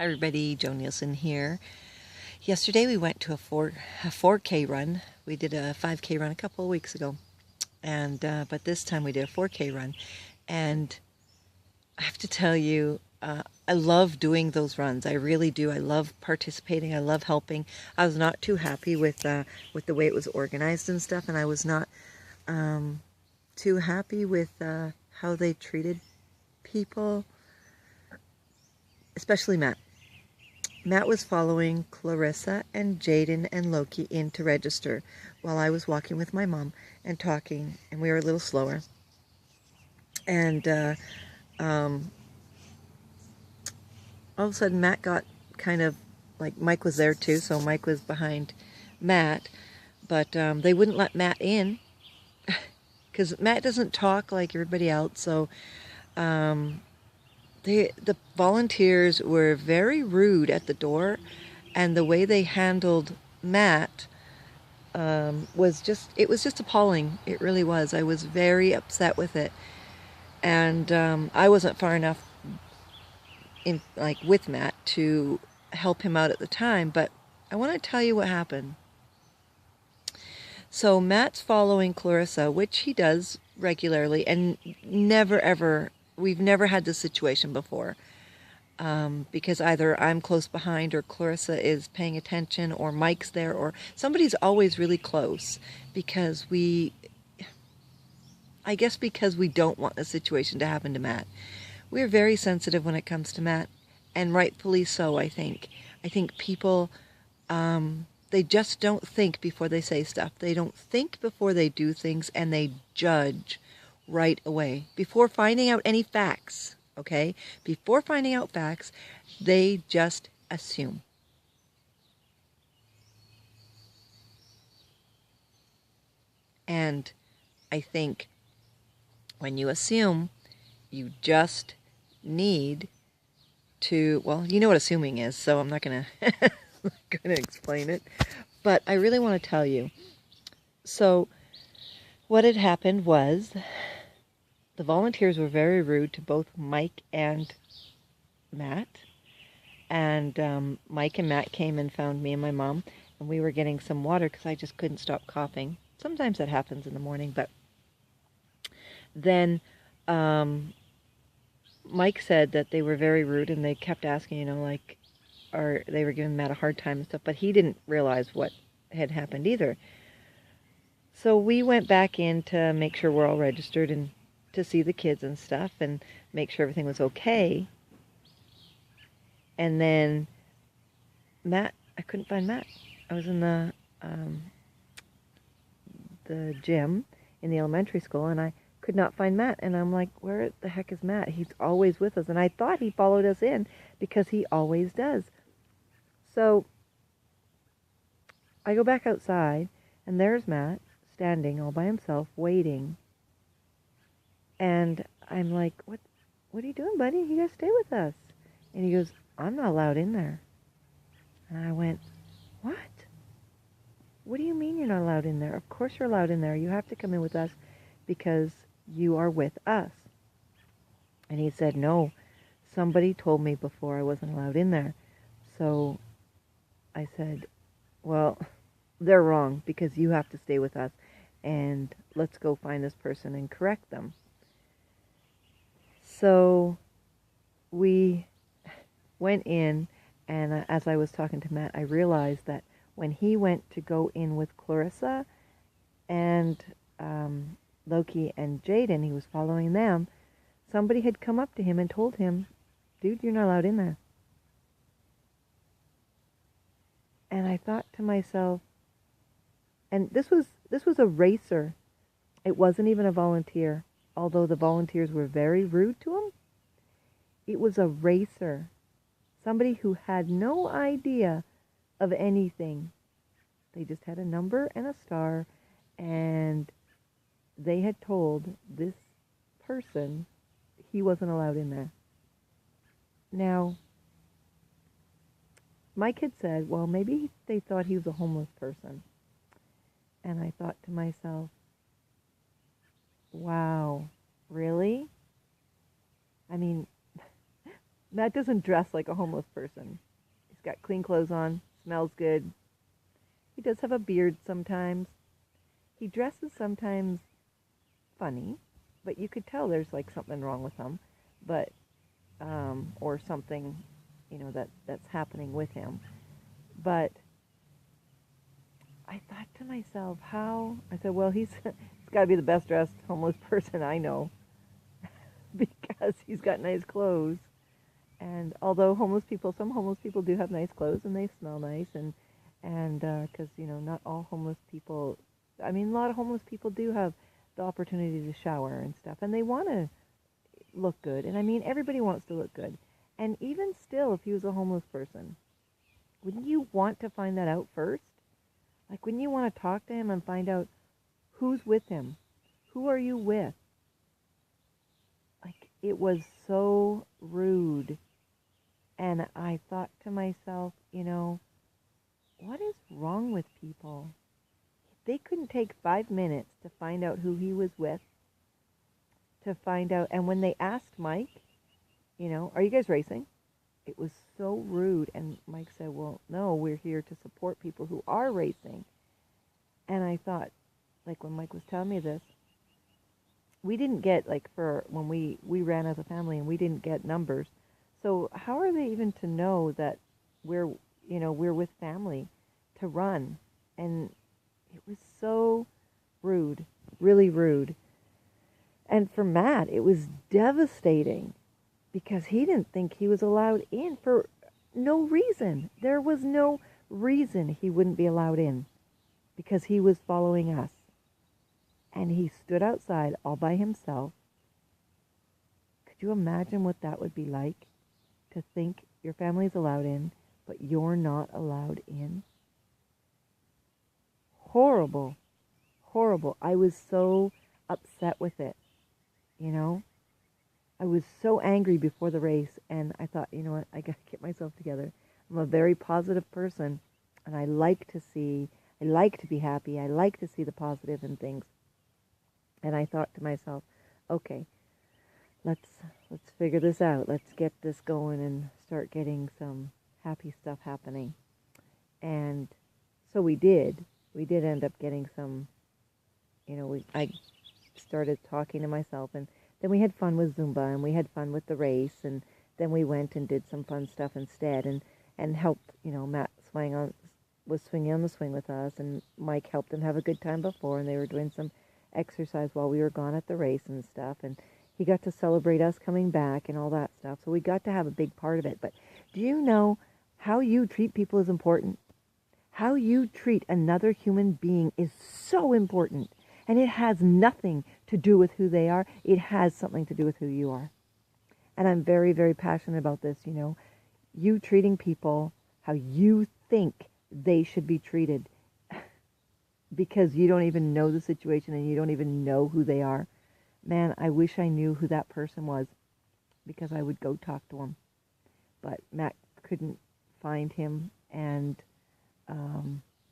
Hi everybody, Joe Nielsen here. Yesterday we went to a 4K run. We did a 5K run a couple of weeks ago, and but this time we did a 4K run. And I have to tell you, I love doing those runs. I really do. I love participating. I love helping. I was not too happy with the way it was organized and stuff, and I was not too happy with how they treated people, especially Matt. Matt was following Clarissa and Jaden and Loki in to register while I was walking with my mom and talking, and we were a little slower. And all of a sudden Matt got kind of, like, Mike was there too, so Mike was behind Matt, but they wouldn't let Matt in because Matt doesn't talk like everybody else, so the volunteers were very rude at the door, and the way they handled Matt was just appalling. It really was. I was very upset with it, and I wasn't far enough in, like, with Matt to help him out at the time, but I want to tell you what happened. So Matt's following Clarissa, which he does regularly, and never ever, we've never had this situation before, because either I'm close behind or Clarissa is paying attention or Mike's there or somebody's always really close, because I guess because we don't want a situation to happen to Matt. We're very sensitive when it comes to Matt, and rightfully so, I think. I think people, they just don't think before they say stuff. They don't think before they do things, and they judge right away before finding out any facts, okay? Before finding out facts, they just assume. And I think when you assume, you just need to, well, you know what assuming is, so I'm not gonna explain it, but I really want to tell you. So what had happened was the volunteers were very rude to both Mike and Matt, and Mike and Matt came and found me and my mom, and we were getting some water because I just couldn't stop coughing. Sometimes that happens in the morning, but then Mike said that they were very rude, and they kept asking, like, or they were giving Matt a hard time and stuff, but he didn't realize what had happened either. So we went back in to make sure we're all registered and to see the kids and stuff and make sure everything was okay. And then Matt, I couldn't find Matt. I was in the gym in the elementary school, and I could not find Matt, and I'm like, where the heck is Matt? He's always with us, and I thought he followed us in because he always does. So I go back outside, and there's Matt standing all by himself waiting, and I'm like, what are you doing, buddy? You gotta stay with us. And he goes, I'm not allowed in there. And I went, what? What do you mean you're not allowed in there? Of course you're allowed in there. You have to come in with us because you are with us. And he said, no, somebody told me before I wasn't allowed in there. So I said, well, they're wrong because you have to stay with us, and let's go find this person and correct them. So we went in, and as I was talking to Matt, I realized that when he went to go in with Clarissa and Loki and Jaden, he was following them, somebody had come up to him and told him, dude, you're not allowed in there. And I thought to myself, and this was a racer. It wasn't even a volunteer, although the volunteers were very rude to him. It was a racer, somebody who had no idea of anything. They just had a number and a star, and they had told this person he wasn't allowed in there. Now, Mike had said, well, maybe they thought he was a homeless person. And I thought to myself, wow, really? I mean, Matt doesn't dress like a homeless person. He's got clean clothes on, smells good. He does have a beard sometimes. He dresses sometimes funny, but you could tell there's like something wrong with him, but or something, that's happening with him. But I thought to myself, I said, well, he's got to be the best dressed homeless person I know because he's got nice clothes. And although some homeless people do have nice clothes and they smell nice, and because not all homeless people, I mean, a lot of homeless people do have the opportunity to shower and stuff, and they want to look good. And I mean, everybody wants to look good. And even still, if he was a homeless person, wouldn't you want to find that out first? Like, wouldn't you want to talk to him and find out who's with him? Who are you with? Like, it was so rude. And I thought to myself, what is wrong with people? They couldn't take 5 minutes to find out who he was with, to find out. And when they asked Mike, are you guys racing? It was so rude. And Mike said, well, no, we're here to support people who are racing. And I thought, like, when Mike was telling me this, we didn't get, like, for when we ran as a family and we didn't get numbers. So how are they even to know that we're with family to run? And it was so rude, really rude. And for Matt, it was devastating because he didn't think he was allowed in for no reason. There was no reason he wouldn't be allowed in because he was following us. And he stood outside all by himself. Could you imagine what that would be like? To think your family's allowed in, but you're not allowed in? Horrible. Horrible. I was so upset with it, I was so angry before the race, and I thought, you know what, I got to get myself together. I'm a very positive person, and I like to be happy. I like to see the positive in things. And I thought to myself, okay, let's figure this out. Let's get this going and start getting some happy stuff happening. And so we did. We did end up getting some, I started talking to myself, and then we had fun with Zumba, and we had fun with the race, and then we went and did some fun stuff instead, and helped, Matt was swinging on the swing with us, and Mike helped them have a good time before, and they were doing some exercise while we were gone at the race and stuff, and he got to celebrate us coming back and all that stuff, so we got to have a big part of it. But do you know how you treat people is important? How you treat another human being is so important. And it has nothing to do with who they are. It has something to do with who you are. And I'm very, very passionate about this, You treating people how you think they should be treated because you don't even know the situation and you don't even know who they are. Man, I wish I knew who that person was because I would go talk to him. But Matt couldn't find him, and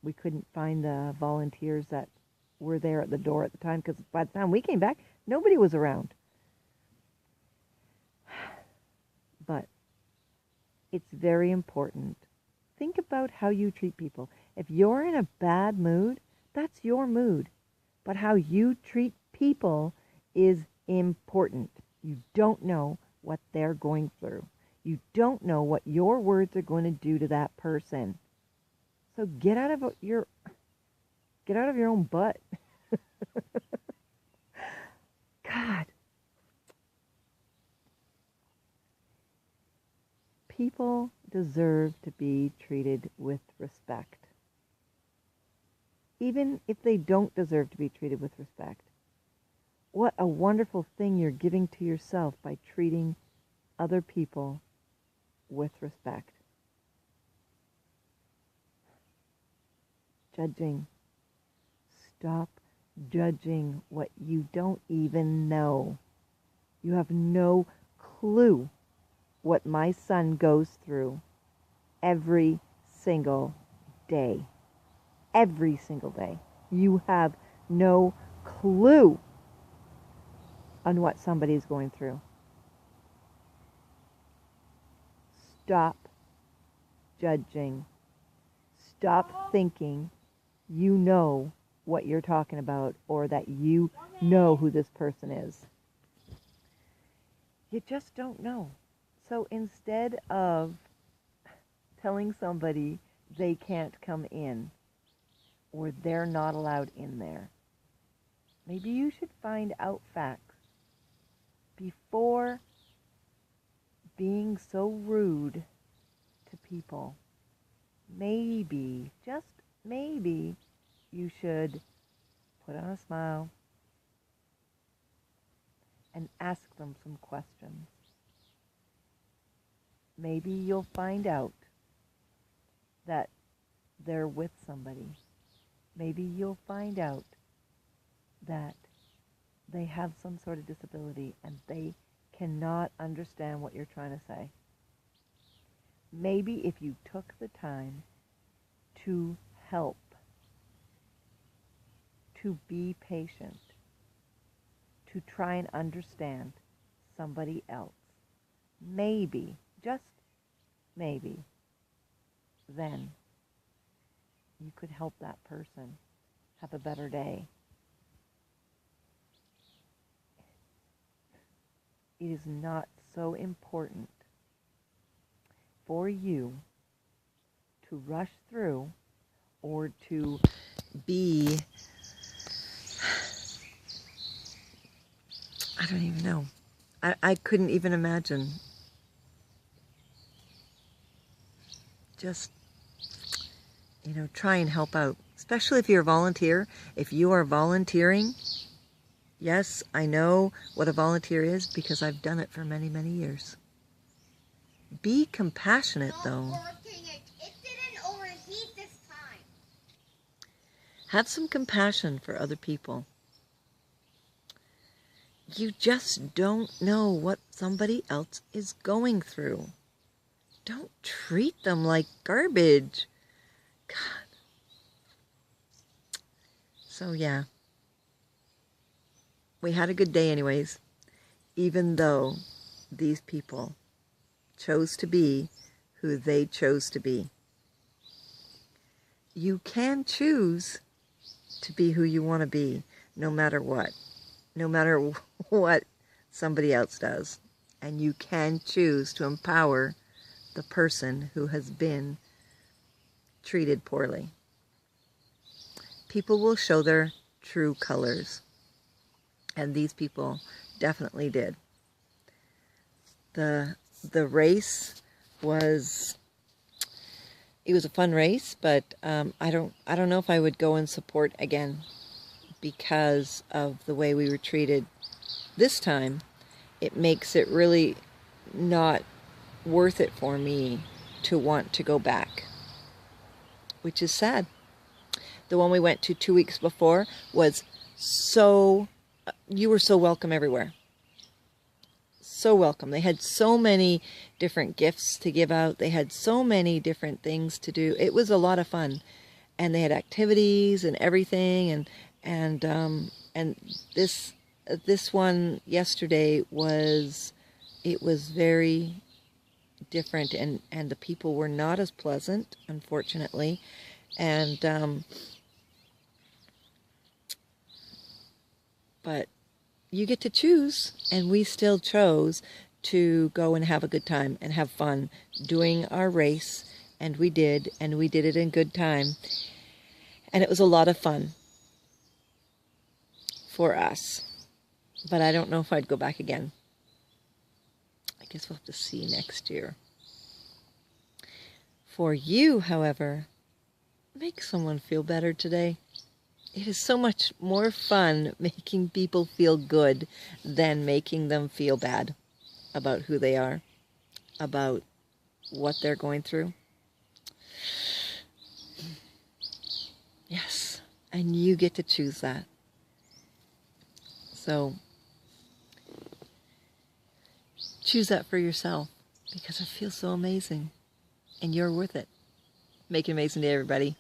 we couldn't find the volunteers that were there at the door at the time, because by the time we came back, nobody was around. But it's very important. Think about how you treat people. If you're in a bad mood, that's your mood. But how you treat people is important. You don't know what they're going through. You don't know what your words are going to do to that person. So get out of your own butt. God. People deserve to be treated with respect. Even if they don't deserve to be treated with respect. What a wonderful thing you're giving to yourself by treating other people with respect. Judging. Stop judging what you don't even know. You have no clue what my son goes through every single day. Every single day. You have no clue on what somebody's going through. Stop judging. Stop thinking you know what you're talking about or that you know who this person is. You just don't know. So instead of telling somebody they can't come in or they're not allowed in there, maybe you should find out facts before being so rude to people. Maybe, just maybe, you should put on a smile and ask them some questions. Maybe you'll find out that they're with somebody. Maybe you'll find out that they have some sort of disability and they cannot understand what you're trying to say. Maybe if you took the time to help, to be patient, to try and understand somebody else, maybe, just maybe, then you could help that person have a better day. It is not so important for you to rush through or to be, I don't even know. I couldn't even imagine. Just, try and help out. Especially if you're a volunteer. If you are volunteering, yes, I know what a volunteer is because I've done it for many, many years. Be compassionate, though. It didn't overheat this time. Have some compassion for other people. You just don't know what somebody else is going through. Don't treat them like garbage. God. So yeah. We had a good day anyways, even though these people chose to be who they chose to be. You can choose to be who you want to be, no matter what. No matter what somebody else does. And you can choose to empower the person who has been treated poorly. People will show their true colors. And these people definitely did. The race was, it was a fun race, but I don't know if I would go and support again because of the way we were treated this time. It makes it really not worth it for me to want to go back, which is sad. The one we went to 2 weeks before was so, you were so welcome everywhere. So welcome. They had so many different gifts to give out. They had so many different things to do. It was a lot of fun. And they had activities and everything. And this one yesterday was very different, and the people were not as pleasant, unfortunately. And but you get to choose, and we still chose to go and have a good time and have fun doing our race, and we did it in good time, and it was a lot of fun for us. But I don't know if I'd go back again. I guess we'll have to see next year. For you, however, make someone feel better today. It is so much more fun making people feel good than making them feel bad about who they are, about what they're going through. Yes, and you get to choose that. So choose that for yourself because it feels so amazing and you're worth it. Make an amazing day, everybody.